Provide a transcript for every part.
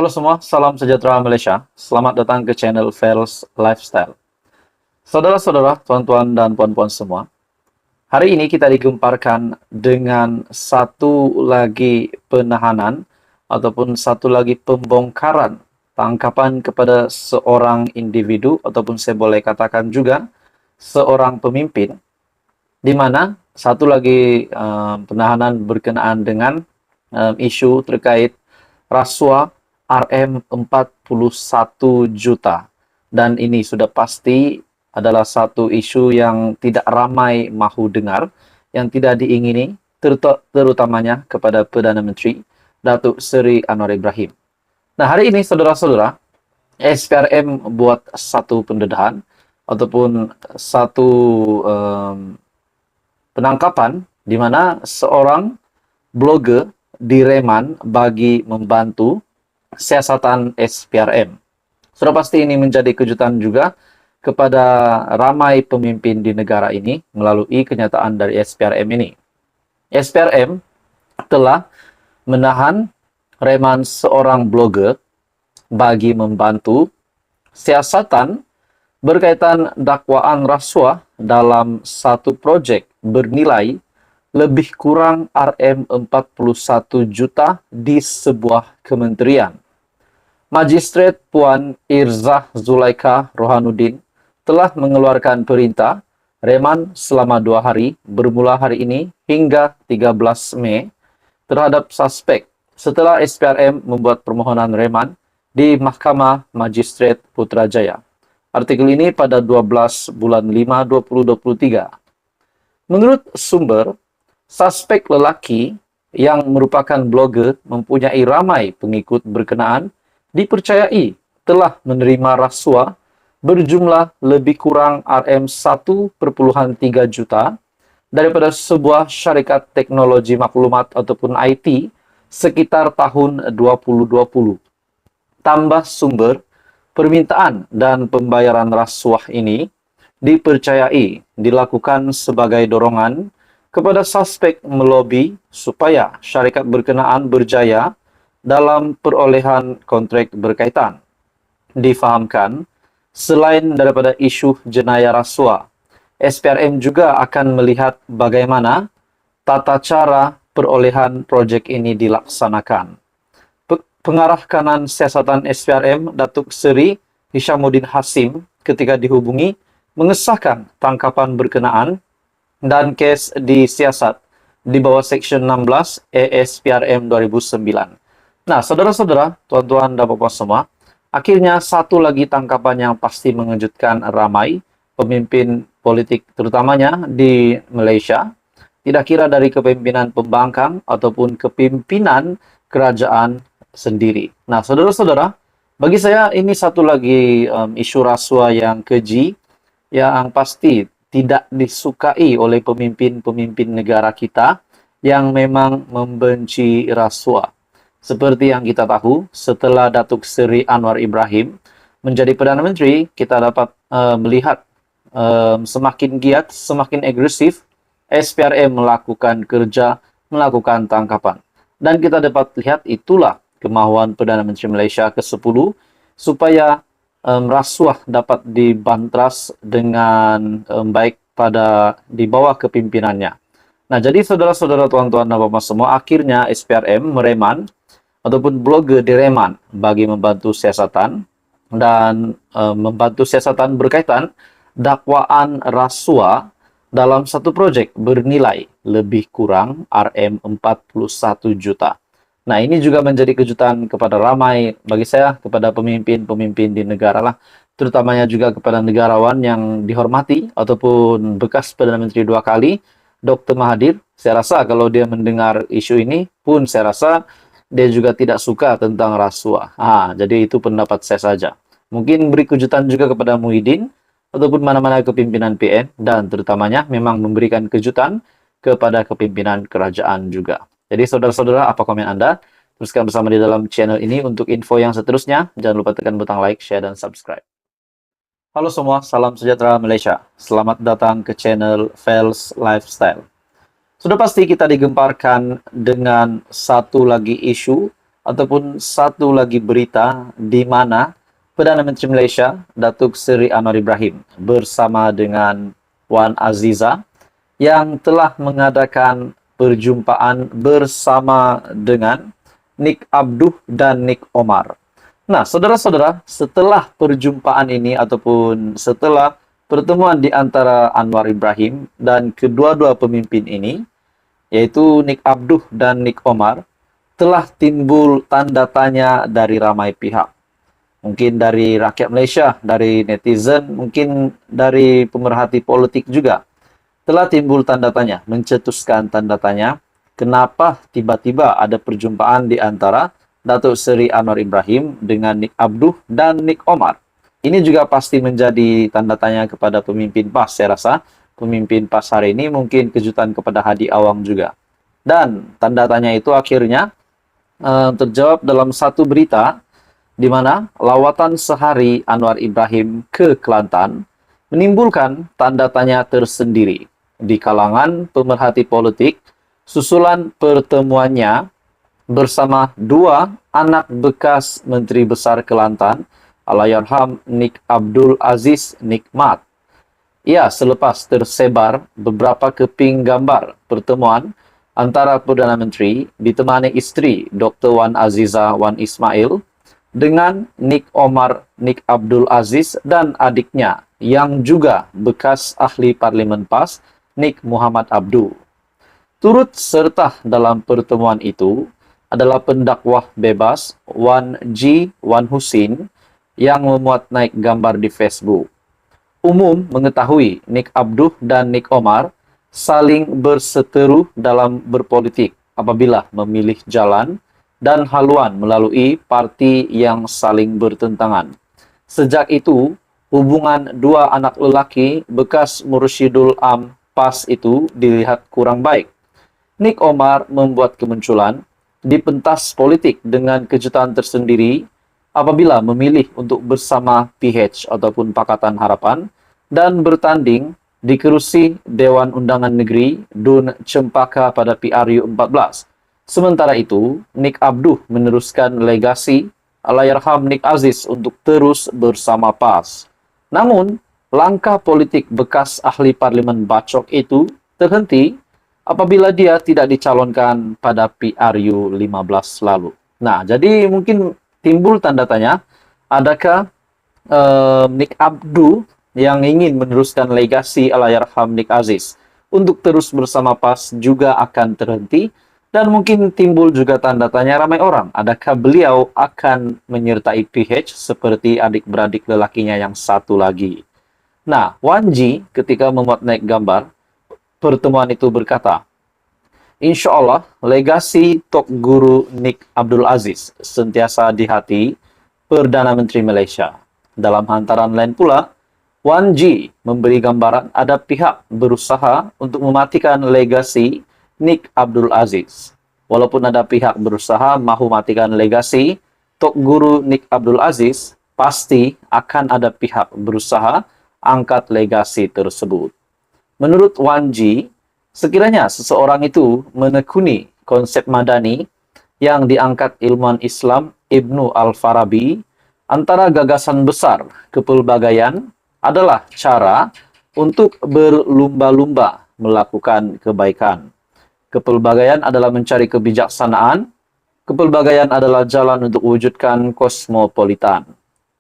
Halo semua, salam sejahtera Malaysia. Selamat datang ke channel Fels Lifestyle. Saudara-saudara, tuan-tuan dan puan-puan semua, hari ini kita digemparkan dengan satu lagi penahanan ataupun satu lagi pembongkaran tangkapan kepada seorang individu ataupun saya boleh katakan juga seorang pemimpin, di mana satu lagi penahanan berkenaan dengan isu terkait rasuah RM41 juta. Dan ini sudah pasti adalah satu isu yang tidak ramai mahu dengar, yang tidak diingini, terutamanya kepada Perdana Menteri Datuk Seri Anwar Ibrahim. Nah, hari ini saudara-saudara, SPRM buat satu pendedahan ataupun satu penangkapan di mana seorang blogger direman bagi membantu siasatan SPRM. Sudah pasti ini menjadi kejutan juga kepada ramai pemimpin di negara ini melalui kenyataan dari SPRM ini. SPRM telah menahan reman seorang blogger bagi membantu siasatan berkaitan dakwaan rasuah dalam satu projek bernilai lebih kurang RM41 juta di sebuah kementerian. Magistrat Puan Irzah Zulaikha Rohanuddin telah mengeluarkan perintah reman selama 2 hari bermula hari ini hingga 13 Mei terhadap suspek setelah SPRM membuat permohonan reman di Mahkamah Magistrat Putrajaya. Artikel ini pada 12 bulan 5 2023. Menurut sumber, suspek lelaki yang merupakan blogger mempunyai ramai pengikut berkenaan dipercayai telah menerima rasuah berjumlah lebih kurang RM1,3 juta daripada sebuah syarikat teknologi maklumat ataupun IT sekitar tahun 2020. Tambah sumber, permintaan dan pembayaran rasuah ini dipercayai dilakukan sebagai dorongan kepada suspek melobi supaya syarikat berkenaan berjaya dalam perolehan kontrak berkaitan. Difahamkan, selain daripada isu jenayah rasuah, SPRM juga akan melihat bagaimana tata cara perolehan projek ini dilaksanakan. Pengarah kanan siasatan SPRM, Datuk Seri Hishamuddin Hasim, ketika dihubungi, mengesahkan tangkapan berkenaan dan kes disiasat di bawah Seksyen 16 ASPRM 2009. Nah, saudara-saudara, tuan-tuan dan puan-puan semua, akhirnya satu lagi tangkapan yang pasti mengejutkan ramai pemimpin politik, terutamanya di Malaysia, tidak kira dari kepemimpinan pembangkang ataupun kepimpinan kerajaan sendiri. Nah, saudara-saudara, bagi saya ini satu lagi isu rasuah yang keji, yang pasti tidak disukai oleh pemimpin-pemimpin negara kita yang memang membenci rasuah. Seperti yang kita tahu, setelah Datuk Seri Anwar Ibrahim menjadi Perdana Menteri, kita dapat melihat semakin giat, semakin agresif SPRM melakukan kerja, melakukan tangkapan. Dan kita dapat lihat itulah kemahuan Perdana Menteri Malaysia ke-10 supaya rasuah dapat dibantras dengan baik di bawah kepimpinannya. Nah, jadi saudara-saudara, tuan-tuan dan puan-puan semua, akhirnya SPRM mereman ataupun blogger direman bagi membantu siasatan dan membantu siasatan berkaitan dakwaan rasuah dalam satu projek bernilai lebih kurang RM41 juta. Nah, ini juga menjadi kejutan kepada ramai, bagi saya, kepada pemimpin-pemimpin di negara lah, terutamanya juga kepada negarawan yang dihormati ataupun bekas Perdana Menteri 2 kali, Dr. Mahathir. Saya rasa kalau dia mendengar isu ini pun saya rasa dia juga tidak suka tentang rasuah. Jadi itu pendapat saya saja. Mungkin beri kejutan juga kepada Muhyiddin ataupun mana-mana kepimpinan PN, dan terutamanya memang memberikan kejutan kepada kepimpinan kerajaan juga. Jadi saudara-saudara, apa komen Anda? Teruskan bersama di dalam channel ini untuk info yang seterusnya. Jangan lupa tekan butang like, share, dan subscribe. Halo semua, salam sejahtera Malaysia. Selamat datang ke channel Fels Lifestyle. Sudah pasti kita digemparkan dengan satu lagi isu ataupun satu lagi berita di mana Perdana Menteri Malaysia, Datuk Seri Anwar Ibrahim bersama dengan Wan Aziza yang telah mengadakan perjumpaan bersama dengan Nik Abduh dan Nik Omar. Nah, saudara-saudara, setelah perjumpaan ini ataupun setelah pertemuan di antara Anwar Ibrahim dan kedua-dua pemimpin ini, yaitu Nik Abduh dan Nik Omar, telah timbul tanda tanya dari ramai pihak. Mungkin dari rakyat Malaysia, dari netizen, mungkin dari pemerhati politik juga. Telah timbul tanda tanya, mencetuskan tanda tanya, kenapa tiba-tiba ada perjumpaan di antara Datuk Seri Anwar Ibrahim dengan Nik Abduh dan Nik Omar. Ini juga pasti menjadi tanda tanya kepada pemimpin PAS, saya rasa. Pemimpin PAS hari ini mungkin kejutan kepada Hadi Awang juga. Dan tanda tanya itu akhirnya terjawab dalam satu berita di mana lawatan sehari Anwar Ibrahim ke Kelantan menimbulkan tanda tanya tersendiri di kalangan pemerhati politik susulan pertemuannya bersama dua anak bekas Menteri Besar Kelantan, Allahyarham Nik Abdul Aziz Nikmat. Ya, selepas tersebar beberapa keping gambar pertemuan antara Perdana Menteri ditemani isteri Dr. Wan Aziza Wan Ismail dengan Nik Omar Nik Abdul Aziz dan adiknya yang juga bekas ahli Parlimen PAS Nik Muhammad Abdu. Turut serta dalam pertemuan itu adalah pendakwah bebas Wan Husin yang memuat naik gambar di Facebook. Umum mengetahui Nik Abduh dan Nik Omar saling berseteru dalam berpolitik apabila memilih jalan dan haluan melalui parti yang saling bertentangan. Sejak itu, hubungan dua anak lelaki bekas Mursyidul Am PAS itu dilihat kurang baik. Nik Omar membuat kemunculan di pentas politik dengan kejutan tersendiri apabila memilih untuk bersama PH ataupun Pakatan Harapan dan bertanding di kerusi Dewan Undangan Negeri Dun Cempaka pada PRU 14. Sementara itu, Nik Abduh meneruskan legasi Allahyarham Nik Aziz untuk terus bersama PAS. Namun, langkah politik bekas ahli Parlimen Bacok itu terhenti apabila dia tidak dicalonkan pada PRU 15 lalu. Nah, jadi mungkin timbul tanda tanya, adakah Nik Abduh yang ingin meneruskan legasi Allahyarham Nik Aziz untuk terus bersama PAS juga akan terhenti? Dan mungkin timbul juga tanda tanya ramai orang, adakah beliau akan menyertai PH seperti adik-beradik lelakinya yang satu lagi? Nah, Wan Ji ketika memuat naik gambar pertemuan itu berkata, Insya Allah, legasi Tok Guru Nik Abdul Aziz sentiasa di hati Perdana Menteri Malaysia. Dalam hantaran lain pula, Wan Ji memberi gambaran ada pihak berusaha untuk mematikan legasi Nik Abdul Aziz. Walaupun ada pihak berusaha mahu matikan legasi Tok Guru Nik Abdul Aziz, pasti akan ada pihak berusaha angkat legasi tersebut. Menurut Wan Ji, sekiranya seseorang itu menekuni konsep madani yang diangkat ilmuwan Islam Ibnu Al-Farabi, antara gagasan besar kepelbagaian adalah cara untuk berlumba-lumba melakukan kebaikan. Kepelbagaian adalah mencari kebijaksanaan. Kepelbagaian adalah jalan untuk wujudkan kosmopolitan.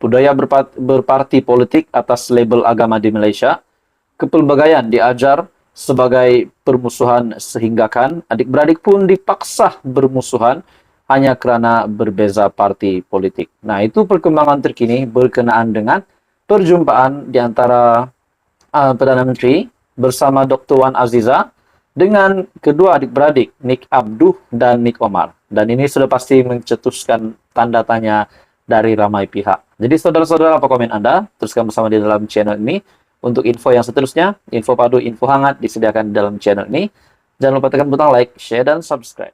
Budaya berparti politik atas label agama di Malaysia. Kepelbagaian diajar sebagai permusuhan sehinggakan adik-beradik pun dipaksa bermusuhan hanya kerana berbeza parti politik. Nah, itu perkembangan terkini berkenaan dengan perjumpaan di antara Perdana Menteri bersama Dr. Wan Aziza dengan kedua adik-beradik, Nik Abduh dan Nik Omar. Dan ini sudah pasti mencetuskan tanda tanya dari ramai pihak. Jadi saudara-saudara, apa komen Anda? Teruskan bersama di dalam channel ini. Untuk info yang seterusnya, info padu, info hangat disediakan di dalam channel ini. Jangan lupa tekan butang like, share, dan subscribe.